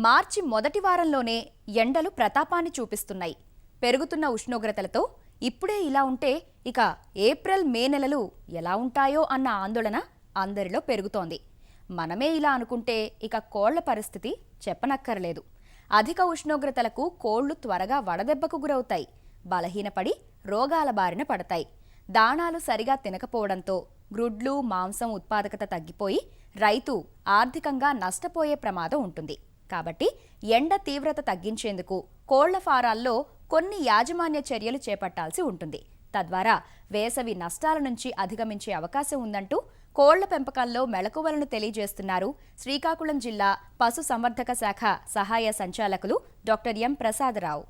మార్చి మొదటి వారంలోనే ఎండలు ప్రతాపాన్ని చూపిస్తున్నాయి. పెరుగుతున్న ఉష్ణోగ్రతలతో ఇప్పుడే ఇలా ఉంటే ఇక ఏప్రిల్ మే నెలలు ఎలా ఉంటాయో అన్న ఆందోళన అందరిలో పెరుగుతోంది. మనమే ఇలా అనుకుంటే ఇక కోళ్ల పరిస్థితి చెప్పనక్కర్లేదు. అధిక ఉష్ణోగ్రతలకు కోళ్లు త్వరగా వడదెబ్బకు గురవుతాయి, బలహీనపడి రోగాల బారిన పడతాయి. దాణాలు సరిగా తినకపోవడంతో గ్రుడ్లు మాంసం ఉత్పాదకత తగ్గిపోయి రైతు ఆర్థికంగా నష్టపోయే ప్రమాదం ఉంటుంది. కాబట్టి ఎండ తీవ్రత తగ్గించేందుకు కోళ్ల ఫారాల్లో కొన్ని యాజమాన్య చర్యలు చేపట్టాల్సి ఉంటుంది. తద్వారా వేసవి నష్టాల నుంచి అధిగమించే అవకాశం ఉందంటూ కోళ్ల పెంపకంలో మెళకువలను తెలియజేస్తున్నారు శ్రీకాకుళం జిల్లా పశు సంవర్ధక శాఖ సహాయ సంచాలకులు డాక్టర్ ఎం ప్రసాదరావు.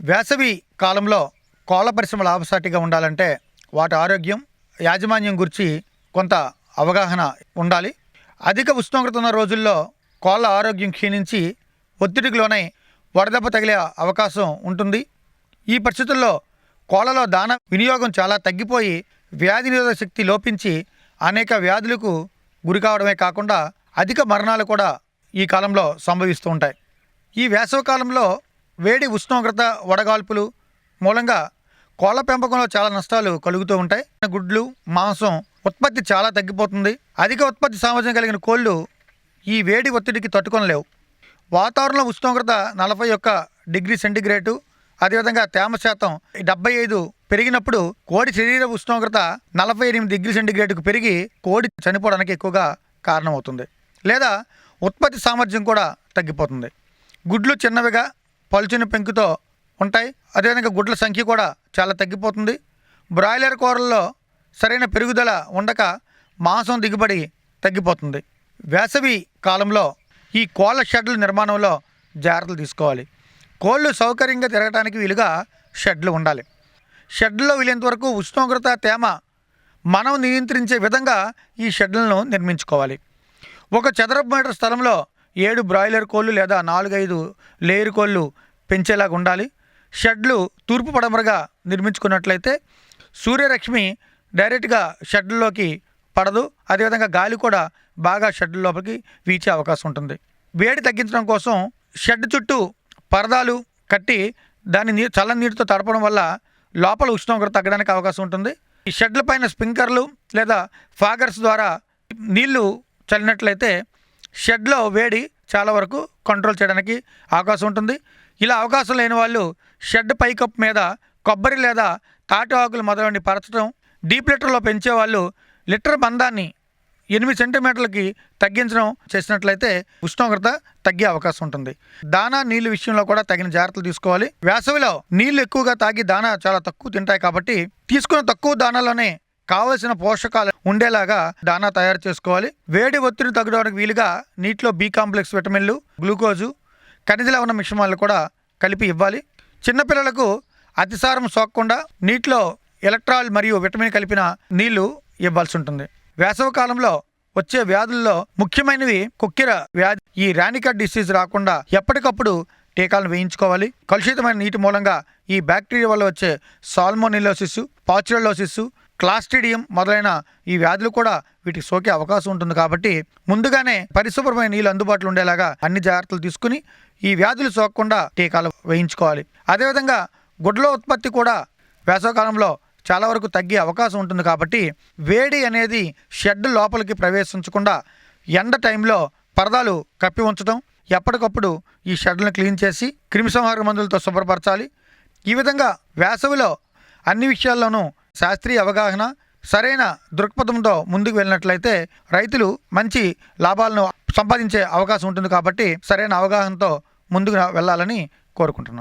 వేసవి కాలంలో కోళ్ల పరిశ్రమ లాభసాటిగా ఉండాలంటే వాటి ఆరోగ్యం, యాజమాన్యం గురించి కొంత అవగాహన ఉండాలి. అధిక ఉష్ణోగ్రత ఉన్న రోజుల్లో కోళ్ల ఆరోగ్యం క్షీణించి ఒత్తిడికి లోనై వడదెబ్బ తగిలే అవకాశం ఉంటుంది. ఈ పరిస్థితుల్లో కోళ్లలో దాన వినియోగం చాలా తగ్గిపోయి వ్యాధి నిరోధక శక్తి లోపించి అనేక వ్యాధులకు గురి కావడమే కాకుండా అధిక మరణాలు కూడా ఈ కాలంలో సంభవిస్తూ ఉంటాయి. ఈ వేసవి కాలంలో వేడి ఉష్ణోగ్రత, వడగాల్పులు మూలంగా కోళ్ల పెంపకంలో చాలా నష్టాలు కలుగుతూ ఉంటాయి. గుడ్లు, మాంసం ఉత్పత్తి చాలా తగ్గిపోతుంది. అధిక ఉత్పత్తి సామర్థ్యం కలిగిన కోళ్ళు ఈ వేడి ఒత్తిడికి తట్టుకొనలేవు. వాతావరణంలో ఉష్ణోగ్రత 41 డిగ్రీ సెంటీగ్రేడు, అదేవిధంగా తేమ శాతం 75 పెరిగినప్పుడు కోడి శరీర ఉష్ణోగ్రత 48 డిగ్రీ సెంటీగ్రేడ్కు పెరిగి కోడి చనిపోవడానికి ఎక్కువగా కారణమవుతుంది. లేదా ఉత్పత్తి సామర్థ్యం కూడా తగ్గిపోతుంది. గుడ్లు చిన్నవిగా పలుచని పెంకుతో ఉంటాయి. అదేవిధంగా గుడ్ల సంఖ్య కూడా చాలా తగ్గిపోతుంది. బ్రాయిలర్ కూరల్లో సరైన పెరుగుదల ఉండక మాంసం దిగుబడి తగ్గిపోతుంది. వేసవి కాలంలో ఈ కోళ్ల షెడ్ల నిర్మాణంలో జాగ్రత్తలు తీసుకోవాలి. కోళ్ళు సౌకర్యంగా తిరగడానికి వీలుగా షెడ్లు ఉండాలి. షెడ్లలో వీలైనంత వరకు ఉష్ణోగ్రత, తేమ మనం నియంత్రించే విధంగా ఈ షెడ్లను నిర్మించుకోవాలి. 1 చదరపు మీటర్ స్థలంలో 7 బ్రాయిలర్ కోళ్ళు లేదా 4-5 లేయర్ కోళ్ళు పెంచేలాగా ఉండాలి. షెడ్లు తూర్పు పడమరగా నిర్మించుకున్నట్లయితే సూర్యరశ్మి డైరెక్ట్గా షెడ్లలోకి పడదు. అదేవిధంగా గాలి కూడా బాగా షెడ్ లోపలికి వీచే అవకాశం ఉంటుంది. వేడి తగ్గించడం కోసం షెడ్ చుట్టూ పరదాలు కట్టి దాన్ని చల్లని నీటితో తడపడం వల్ల లోపల ఉష్ణోగ్రత తగ్గడానికి అవకాశం ఉంటుంది. ఈ షెడ్ల పైన స్ప్రింక్లర్లు లేదా ఫాగర్స్ ద్వారా నీళ్లు చల్లినట్లయితే షెడ్లో వేడి చాలా వరకు కంట్రోల్ చేయడానికి అవకాశం ఉంటుంది. ఇలా అవకాశం లేని వాళ్ళు షెడ్ పైకప్పు మీద కొబ్బరి లేదా తాటి ఆకులు మొదలైనవి పరచడం, డీప్ లీటర్లో పెంచే వాళ్ళు లీటర్ బంధాన్ని 8 సెంటీమీటర్లకి తగ్గించడం చేసినట్లయితే ఉష్ణోగ్రత తగ్గే అవకాశం ఉంటుంది. దానా నీళ్ళ విషయంలో కూడా తగిన జాగ్రత్తలు తీసుకోవాలి. వేసవిలో నీళ్లు ఎక్కువగా తాగి దానా చాలా తక్కువ తింటాయి కాబట్టి తీసుకున్న తక్కువ దానాలోనే కావలసిన పోషకాలు ఉండేలాగా దానా తయారు చేసుకోవాలి. వేడి ఒత్తిడి తగ్గడానికి వీలుగా నీటిలో బి కాంప్లెక్స్ విటమిన్లు, గ్లూకోజు, ఖనిజ లవణ మిశ్రమాలు కూడా కలిపి ఇవ్వాలి. చిన్నపిల్లలకు అతిసారం సోకకుండా నీటిలో ఎలక్ట్రాల్ మరియు విటమిన్ కలిపిన నీళ్లు ఇవ్వాల్సి ఉంటుంది. వేసవి కాలంలో వచ్చే వ్యాధుల్లో ముఖ్యమైనవి కొక్కెర వ్యాధి. ఈ రానికట్ డిసీజ్ రాకుండా ఎప్పటికప్పుడు టీకాలను వేయించుకోవాలి. కలుషితమైన నీటి మూలంగా ఈ బ్యాక్టీరియా వల్ల వచ్చే సాల్మోనెల్లోసిస్, పాచురల్లోసిస్, క్లాస్ట్రిడియం మొదలైన ఈ వ్యాధులు కూడా వీటికి సోకే అవకాశం ఉంటుంది. కాబట్టి ముందుగానే పరిశుభ్రమైన నీళ్ళు అందుబాటులో ఉండేలాగా అన్ని జాగ్రత్తలు తీసుకుని ఈ వ్యాధులు సోకకుండా టీకాలు వేయించుకోవాలి. అదేవిధంగా గుడ్ల ఉత్పత్తి కూడా వేసవికాలంలో చాలా వరకు తగ్గే అవకాశం ఉంటుంది. కాబట్టి వేడి అనేది షెడ్ లోపలికి ప్రవేశించకుండా ఎండ టైంలో పరదాలు కప్పి ఉంచడం, ఎప్పటికప్పుడు ఈ షెడ్లను క్లీన్ చేసి క్రిమిసంహారక మందులతో శుభ్రపరచాలి. ఈ విధంగా వేసవిలో అన్ని విషయాల్లోనూ శాస్త్రీయ అవగాహన, సరైన దృక్పథంతో ముందుకు వెళ్ళినట్లయితే రైతులు మంచి లాభాలను సంపాదించే అవకాశం ఉంటుంది. కాబట్టి సరైన అవగాహనతో ముందుకు వెళ్ళాలని కోరుకుంటున్నాం.